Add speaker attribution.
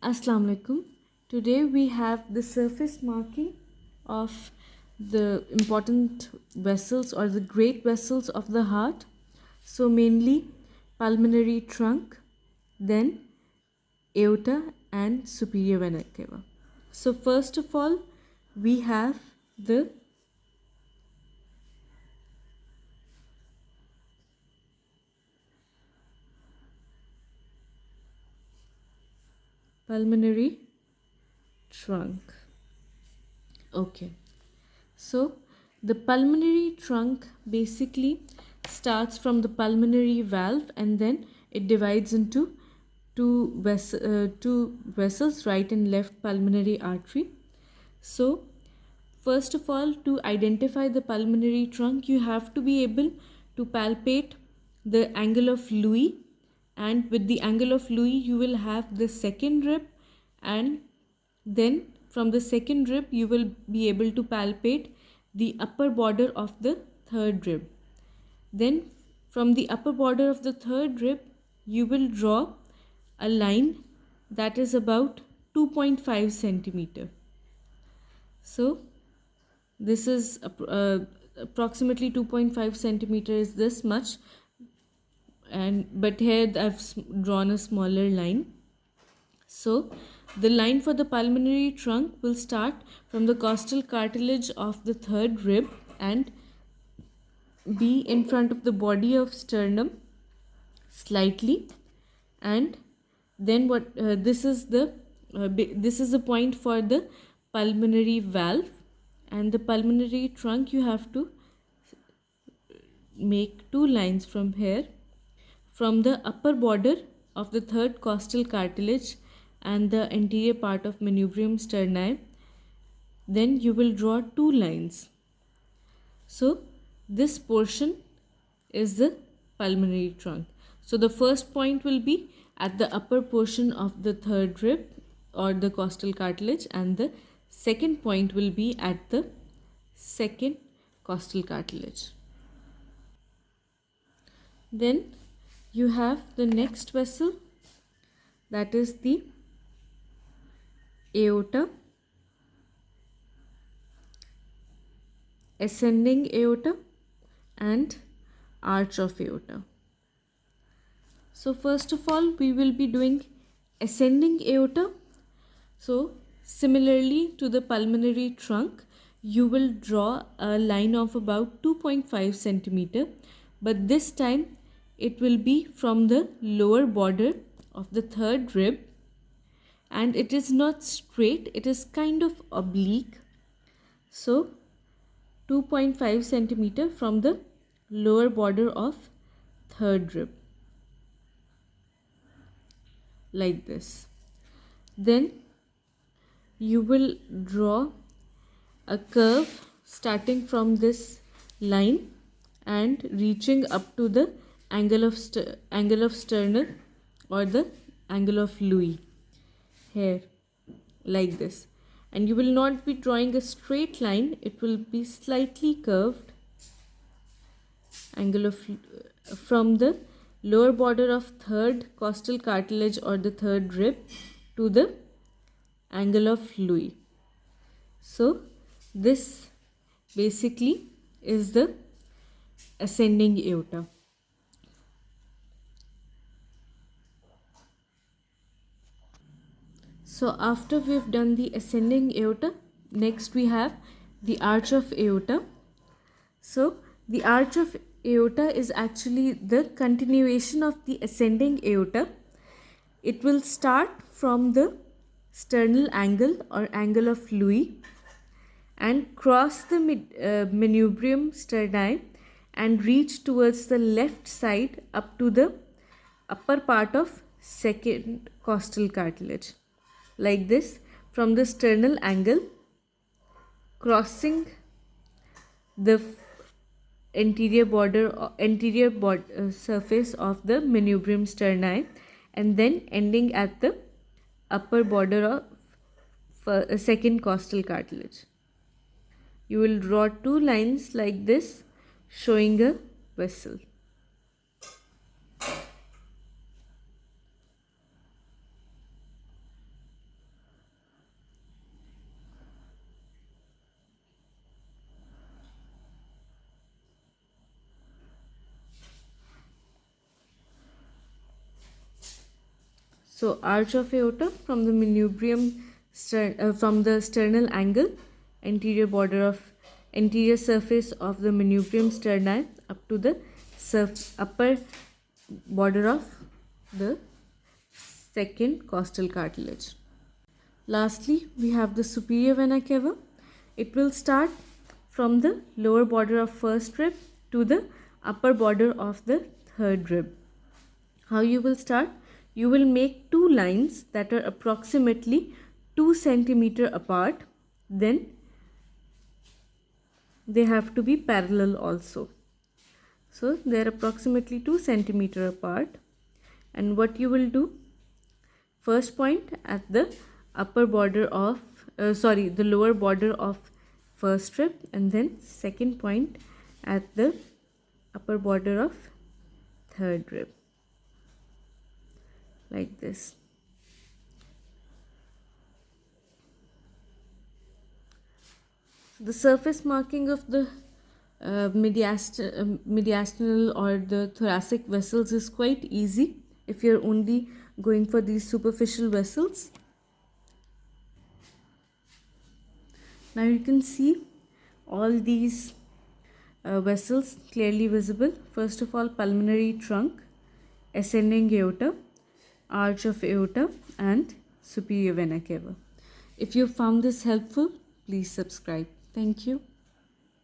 Speaker 1: Assalamu alaikum. Today we have the surface marking of the important vessels or the great vessels of the heart. So mainly pulmonary trunk, then aorta and superior vena cava. So first of all we have the pulmonary trunk. Okay. So, the pulmonary trunk basically starts from the pulmonary valve and then it divides into two vessels, right and left pulmonary artery. So, first of all, to identify the pulmonary trunk, you have to be able to palpate the angle of Louis, and with the angle of Louis, you will have the second rib, and then from the second rib, you will be able to palpate the upper border of the third rib. Then, from the upper border of the third rib, you will draw a line that is about 2.5 centimeter. So, this is approximately 2.5 centimeter is this much, and but here I've drawn a smaller line. So the line for the pulmonary trunk will start from the costal cartilage of the third rib and be in front of the body of sternum slightly, and then this is the point for the pulmonary valve, and the pulmonary trunk you have to make two lines from here, from the upper border of the third costal cartilage and the anterior part of manubrium sterni. Then you will draw two lines. So this portion is the pulmonary trunk. So the first point will be at the upper portion of the third rib or the costal cartilage, and the second point will be at the second costal cartilage. Then you have the next vessel, that is the aorta, ascending aorta and arch of aorta. So first of all we will be doing ascending aorta. So similarly to the pulmonary trunk, you will draw a line of about 2.5 centimeter, but this time it will be from the lower border of the third rib, and it is not straight, it is kind of oblique. So 2.5 centimeter from the lower border of third rib, like this. Then you will draw a curve starting from this line and reaching up to the angle of sternum or the angle of Louis here, like this. And you will not be drawing a straight line, it will be slightly curved angle of from the lower border of third costal cartilage or the third rib to the angle of Louis. So this basically is the ascending aorta. So after we've done the ascending aorta, next we have the arch of aorta. So the arch of aorta is actually the continuation of the ascending aorta. It will start from the sternal angle or angle of Louis and cross the manubrium sterni and reach towards the left side up to the upper part of second costal cartilage, like this, from the sternal angle, crossing the anterior surface of the manubrium sterni, and then ending at the upper border of second costal cartilage. You will draw two lines like this showing a vessel. So arch of aorta from the manubrium from the sternal angle, anterior surface of the manubrium sterni up to the upper border of the second costal cartilage. Lastly, we have the superior vena cava. It will start from the lower border of first rib to the upper border of the third rib. How you will start? You will make two lines that are approximately 2 centimeter apart. Then they have to be parallel also. So they are approximately 2 centimeter apart. And what you will do? First point at the upper border of the lower border of first rib, and then second point at the upper border of third rib, like this. The surface marking of the mediastinal or the thoracic vessels is quite easy if you're only going for these superficial vessels. Now you can see all these vessels clearly visible. First of all, pulmonary trunk, ascending aorta, arch of aorta, and superior vena cava. If you found this helpful, please subscribe. Thank you.